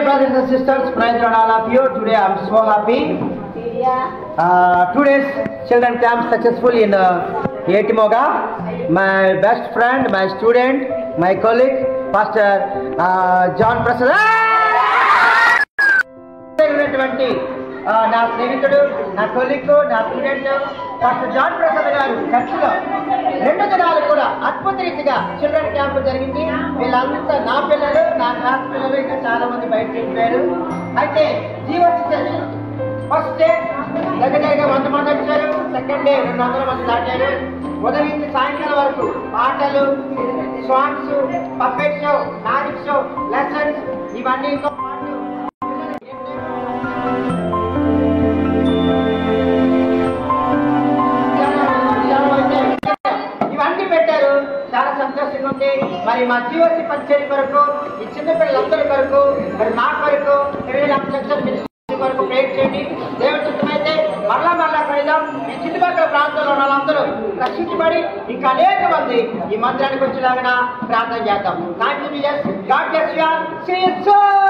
brothers and sisters, praise God all of you. Today I am so happy. 2 days children camp successful in Yetimoga. My best friend, my student, my colleague, Pastor John Prasad. నా స్నేహితుడు, నా కొలీగ్, నా student doctor John Prasad గారు చర్చిలో 2 దినాలు కూడా అద్భుత రీతిగా చిల్డ్రన్ క్యాంప్ జరిగింది. వీళ్ళంతా నా పిల్లలు, నా క్లాస్ పిల్లలు, ఇంకా చాలా మంది బయటకు వెళ్ళిపోయారు. అయితే జీవోత్సవం ఫస్ట్ డే దగ్గరగా 100 మంది వచ్చారు. సెకండ్ డే 200 మంది దాటారు. ఉదయం నుంచి సాయంకాలం వరకు పాటలు, songs, puppet show, magic show, lessons ఇవన్నీ పెట్టారు. చాలా సంతోషంగా ఉంది. మరి మా జీవోత్సవ పంచాయతీ కొరకు, ఈ చిన్నపిల్లలందరి కొరకు, మరి మా కొరకు, కొరకు ప్రేర్ చేయండి. దేవుడి చిత్తమైతే మరలా కడదాం. ఈ చుట్టుపక్కల ప్రాంతంలో ఉన్న వాళ్ళందరూ రక్షించబడి ఇంకా అనేక మంది ఈ మందిరానికి వచ్చేలాగా ప్రార్థన చేద్దాం. Thank you. God bless you all. See you soon.